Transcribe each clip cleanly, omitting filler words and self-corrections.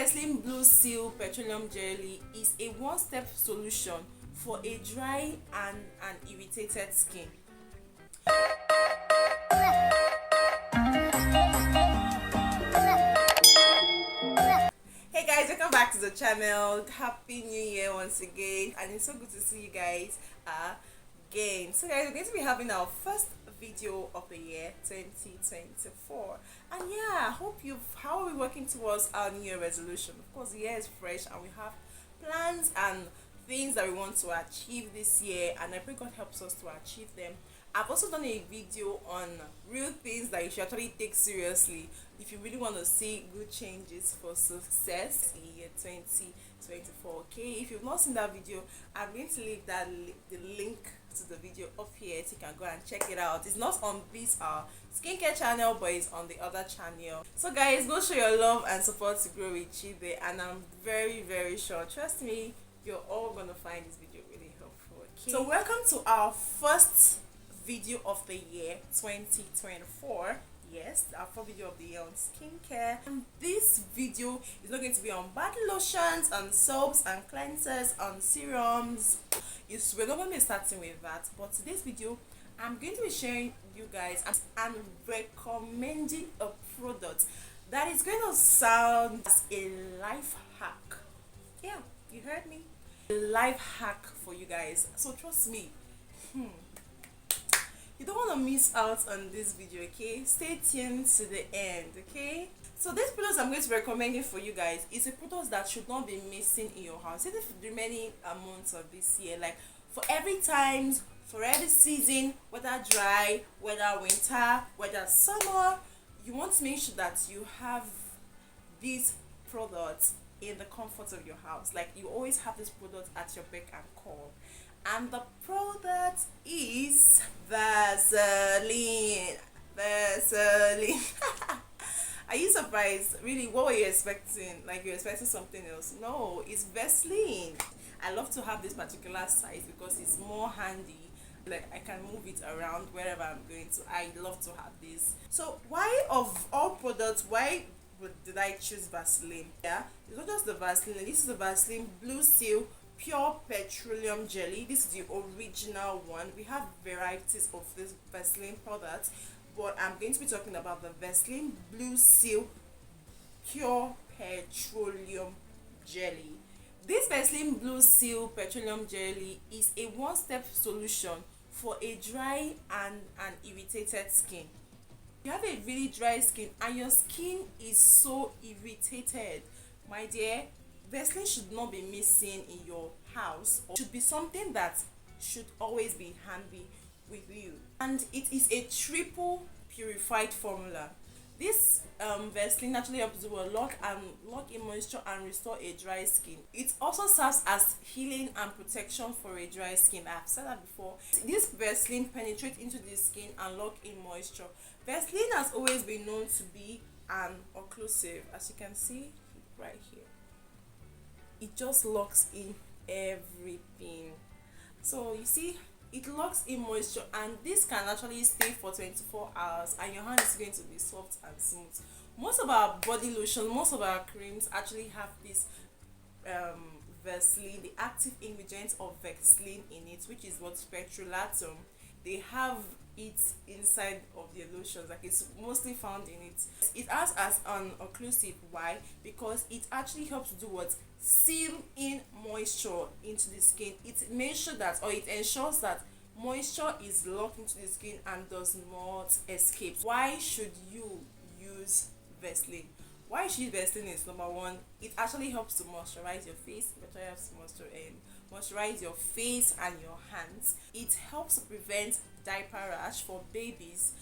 Vaseline Blueseal Petroleum Jelly is a one-step solution for a dry and an irritated skin. Hey guys, welcome back to the channel. Happy New Year once again, and it's so good to see you guys again. So guys, we're going to be having our first video of the year 2024, and yeah, how are we working towards our New Year resolution? Of course, the year is fresh and we have plans and things that we want to achieve this year, and I pray God helps us to achieve them. I've also done a video on real things that you should actually take seriously if you really want to see good changes for success in year 2024. Okay, if you've not seen that video, I'm going to leave the link to the video up here so you can go and check it out. It's not on this skincare channel, but it's on the other channel. So guys, go show your love and support to grow with Chibe, and I'm very sure, trust me, you're all gonna find this video really helpful. Okay, so welcome to our first video of the year 2024. Yes, our first video of the year on skincare, and this video is not going to be on body lotions, on soaps and cleansers, on serums. We're not going to be starting with that, but today's video I'm going to be sharing you guys and recommending a product that is going to sound as a life hack. Yeah, you heard me, a life hack for you guys. So trust me, you don't want to miss out on this video. Okay, stay tuned to the end. Okay, so this product I'm going to be recommending for you guys is a product that should not be missing in your house, even for the remaining months of this year. Like for every times, for every season, whether dry, whether winter, whether summer, you want to make sure that you have these products in the comfort of your house. Like you always have this product at your beck and call. And the product is Vaseline. Are you surprised? Really, what were you expecting? Like you're expecting something else? No, it's Vaseline. I love to have this particular size because it's more handy. Like I can move it around wherever I'm going to. I love to have this. So why, of all products, why did I choose Vaseline? Yeah, it's not just the Vaseline. This is the Vaseline Blueseal Pure Petroleum Jelly. This is the original one. We have varieties of this Vaseline product, but I'm going to be talking about the Vaseline Blueseal Pure Petroleum Jelly. This Vaseline Blueseal Petroleum Jelly is a one-step solution for a dry and an irritated skin. You have a really dry skin and your skin is so irritated, my dear, Vaseline should not be missing in your house, or should be something that should always be handy with you. And it is a triple purified formula. This Vaseline actually helps to lock in moisture and restore a dry skin. It also serves as healing and protection for a dry skin. I've said that before. This Vaseline penetrates into the skin and lock in moisture. Vaseline has always been known to be an occlusive, as you can see right here. It just locks in everything. So you see, it locks in moisture, and this can actually stay for 24 hours and your hand is going to be soft and smooth. Most of our body lotion, most of our creams actually have this Vaseline, the active ingredient of Vaseline in it, which is what petrolatum. They have it inside of their lotions, like it's mostly found in it. It acts as an occlusive. Why? Because it actually helps to do what? Seal in moisture into the skin. It makes sure that, or it ensures that moisture is locked into the skin and does not escape. Why should you use Vaseline? Why you should use Vaseline is, number one, it actually helps to moisturize your face. It helps to moisturize your face and your hands. It helps to prevent diaper rash for babies.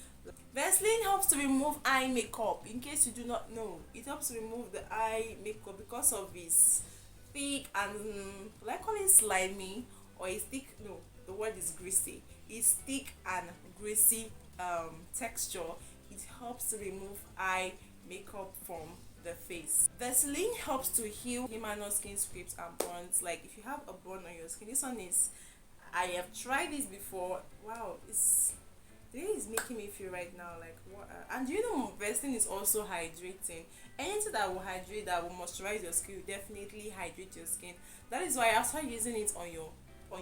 Vaseline helps to remove eye makeup. In case you do not know, it helps to remove the eye makeup because of its thick and like call it slimy, or it's thick. No, the word is greasy. It's thick and greasy texture. It helps to remove eye makeup from the face. Vaseline helps to heal minor skin scrapes and burns. Like if you have a burn on your skin, this one is, I have tried this before. Wow, it's the way it's making me feel right now, like what? And you know, Vaseline is also hydrating. Anything that will hydrate, that will moisturize your skin, will definitely hydrate your skin. That is why after using it on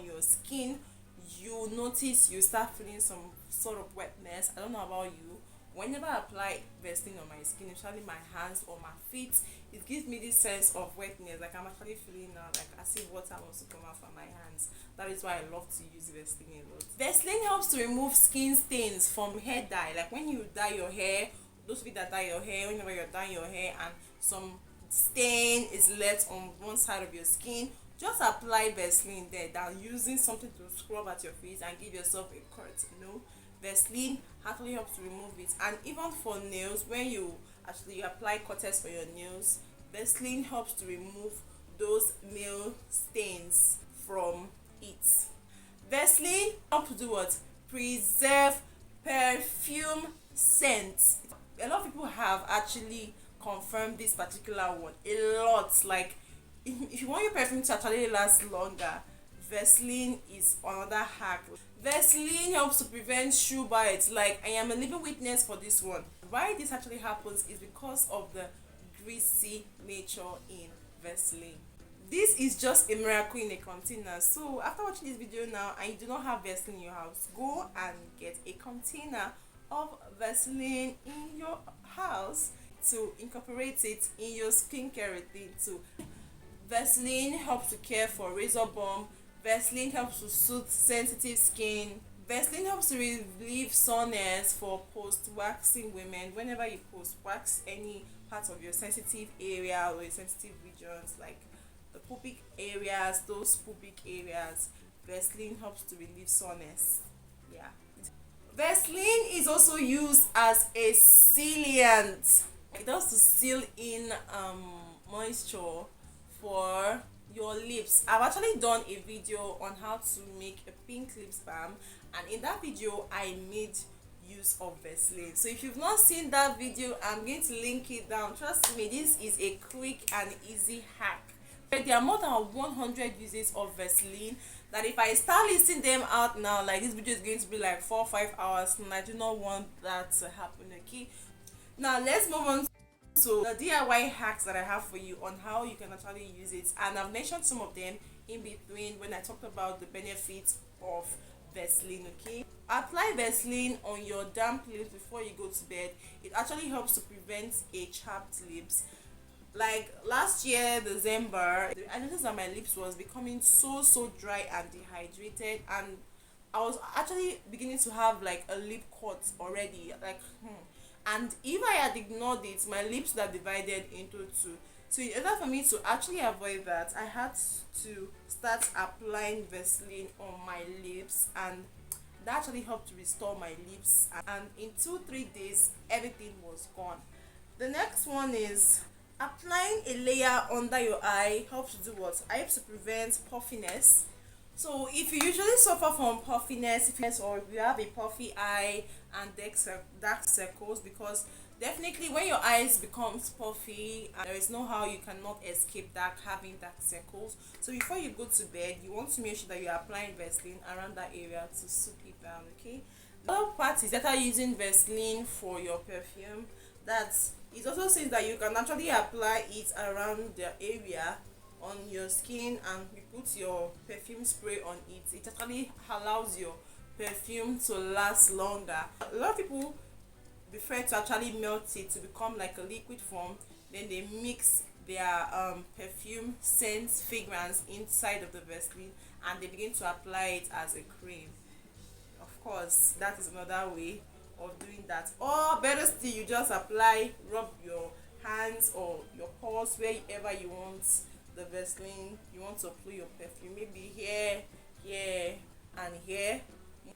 your skin, you notice you start feeling some sort of wetness. I don't know about you. Whenever I apply Vaseline on my skin, especially my hands or my feet, it gives me this sense of wetness. Like I'm actually feeling now, like as if water wants to come out from my hands. That is why I love to use Vaseline a lot. Vaseline helps to remove skin stains from hair dye. Like when you dye your hair, those people that dye your hair, whenever you're dyeing your hair and some stain is left on one side of your skin, just apply Vaseline there than using something to scrub at your face and give yourself a cut. Vaseline actually helps to remove it. And even for nails, when you actually apply cutters for your nails, Vaseline helps to remove those nail stains from it. Vaseline helps to do what? Preserve perfume scent. A lot of people have actually confirmed this particular one a lot. Like if you want your perfume to actually last longer, Vaseline is another hack. Vaseline helps to prevent shoe bites. Like I am a living witness for this one. Why this actually happens is because of the greasy nature in Vaseline. This is just a miracle in a container. So after watching this video now and you do not have Vaseline in your house, go and get a container of Vaseline in your house to incorporate it in your skincare routine too. Vaseline helps to care for razor bump. Vaseline helps to soothe sensitive skin. Vaseline helps to relieve soreness for post-waxing women. Whenever you post-wax any part of your sensitive area or your sensitive regions, like the pubic areas, those pubic areas, Vaseline helps to relieve soreness. Yeah. Vaseline is also used as a sealant. It does to seal in moisture for your lips. I've actually done a video on how to make a pink lips balm, and in that video I made use of Vaseline. So if you've not seen that video, I'm going to link it down. Trust me, this is a quick and easy hack. There are more than 100 uses of Vaseline that if I start listing them out now, like this video is going to be like 4 or 5 hours, and I do not want that to happen. Okay, now let's move on to the DIY hacks that I have for you on how you can actually use it. And I've mentioned some of them in between when I talked about the benefits of Vaseline. Okay, apply Vaseline on your damp lips before you go to bed. It actually helps to prevent a chapped lips. Like last year December, I noticed that my lips was becoming so dry and dehydrated, and I was actually beginning to have like a lip cut already. Like and if I had ignored it, my lips are divided into two. So in order for me to actually avoid that, I had to start applying Vaseline on my lips, and that actually helped to restore my lips, and in 2-3 days everything was gone. The next one is applying a layer under your eye. Helps to do what? Helps to prevent puffiness. So if you usually suffer from puffiness, or if you have a puffy eye and dark circles, because definitely when your eyes becomes puffy, and there is no how you cannot escape having dark circles. So before you go to bed, you want to make sure that you are applying Vaseline around that area to soak it down. Okay, the other part is that using Vaseline for your perfume. That it also says that you can actually apply it around the area on your skin, and you put your perfume spray on it. It actually allows your perfume to last longer. A lot of people prefer to actually melt it to become like a liquid form, then they mix their perfume scent fragrance inside of the Vaseline, and they begin to apply it as a cream. Of course, that is another way of doing that. Or better still, you just rub your hands or your paws wherever you want the Vaseline. You want to apply your perfume, maybe here, and here.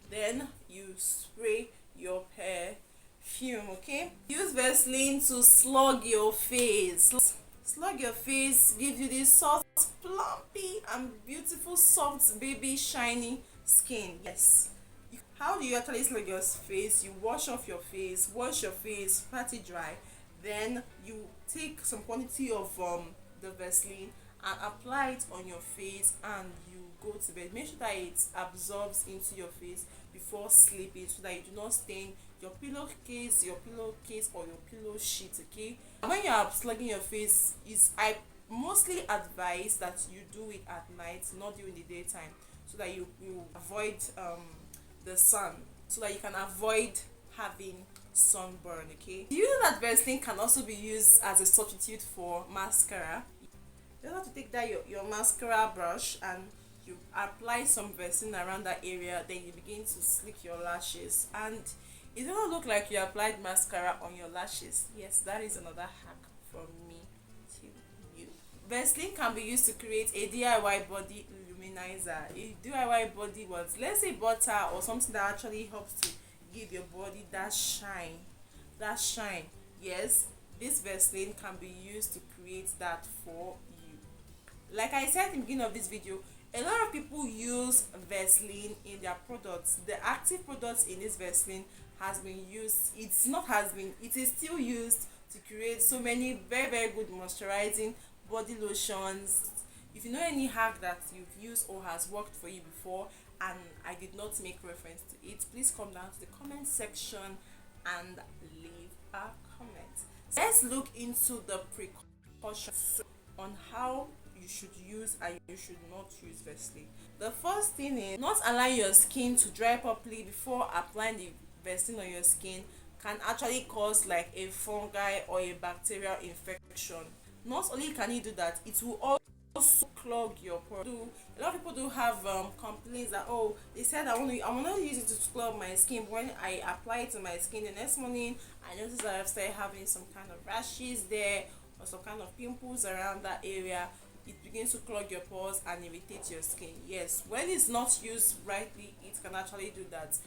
Then you spray your perfume. Okay, use Vaseline to slug your face. Slug your face gives you this soft, plumpy and beautiful, soft, baby shiny skin. Yes. How do you actually slug your face? You wash your face, pat it dry, then you take some quantity of the Vaseline and apply it on your face and you go to bed. Make sure that it absorbs into your face before sleeping so that you do not stain your pillowcase or your pillow sheet. Okay, when you are slugging your face, is I mostly advise that you do it at night, not during the daytime, so that you avoid the sun, so that you can avoid having sunburn. Okay, do you know that Vaseline can also be used as a substitute for mascara? You have to take that your mascara brush and you apply some Vaseline around that area, then you begin to slick your lashes, and it doesn't look like you applied mascara on your lashes. Yes, that is another hack from me to you. Vaseline can be used to create a DIY body luminizer. A DIY body was, let's say, butter or something that actually helps to give your body that shine. Yes, this Vaseline can be used to create that for you. Like I said in the beginning of this video, a lot of people use Vaseline in their products. The active products in this Vaseline has been used, it is still used to create so many very, very good moisturizing body lotions. If you know any hack that you've used or has worked for you before and I did not make reference to it, please come down to the comment section and leave a comment. Let's look into the precautions on how you should use and you should not use Vaseline. The first thing is not allowing your skin to dry properly before applying the Vaseline on your skin can actually cause like a fungi or a bacterial infection. Not only can you do that, it will also clog your pores. A lot of people do have complaints that, oh, they said I want to use it to scrub my skin, but when I apply it to my skin the next morning, I notice that I've started having some kind of rashes there or some kind of pimples around that area. It begins to clog your pores and irritate your skin. Yes, when it's not used rightly, it can actually do that.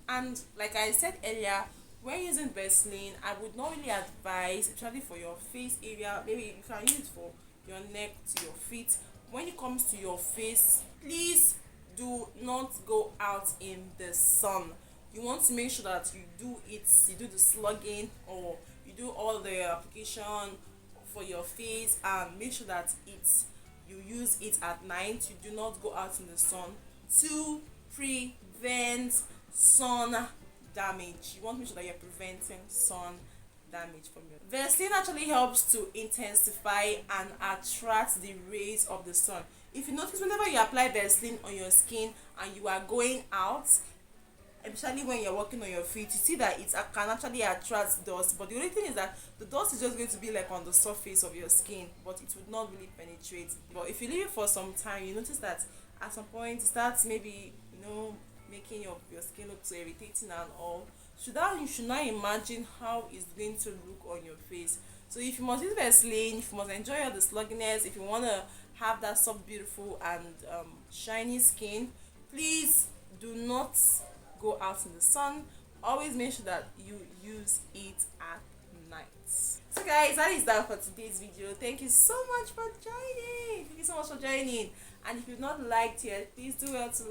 And like I said earlier, when using Vaseline, I would not really advise, especially for your face area. Maybe you can use it for your neck to your feet. When it comes to your face, please do not go out in the sun. You want to make sure that you do the slugging, or you do all the application for your face, and make sure that you use it at night. You do not go out in the sun to prevent sun damage. You want to make sure that you're preventing sun damage from your Vaseline actually helps to intensify and attract the rays of the sun. If you notice, whenever you apply Vaseline on your skin and you are going out, especially when you're walking on your feet, you see that it can actually attract dust, but the only thing is that the dust is just going to be like on the surface of your skin, but it would not really penetrate. But if you leave it for some time, you notice that at some point it starts maybe, making your skin look so irritating and all. You should not imagine how it's going to look on your face. So if you must use Vaseline, if you must enjoy all the slugginess, if you want to have that soft, beautiful and shiny skin, please do not go out in the sun. Always make sure that you use it at night. So guys, that is that for today's video. Thank you so much for joining. And if you've not liked yet, please do well to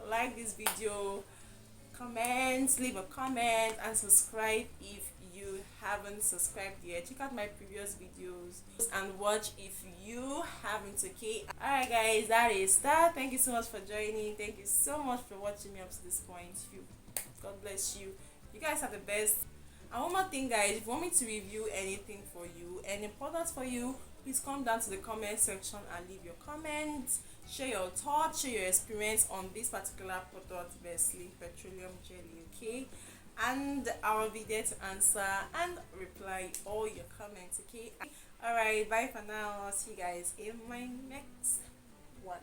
like this video, comment, leave a comment, and subscribe if you haven't subscribed yet. Check out my previous videos and watch if you haven't. Okay, alright guys, that is that. Thank you so much for joining. Thank you so much for watching me up to this point. God bless you. You guys are the best. And one more thing guys, if you want me to review anything for you, any products for you, please come down to the comment section and leave your comments. Share your thoughts, share your experience on this particular product, Vaseline Petroleum Jelly, okay? And I will be there to answer and reply all your comments, okay? Alright, bye for now. I'll see you guys in my next one.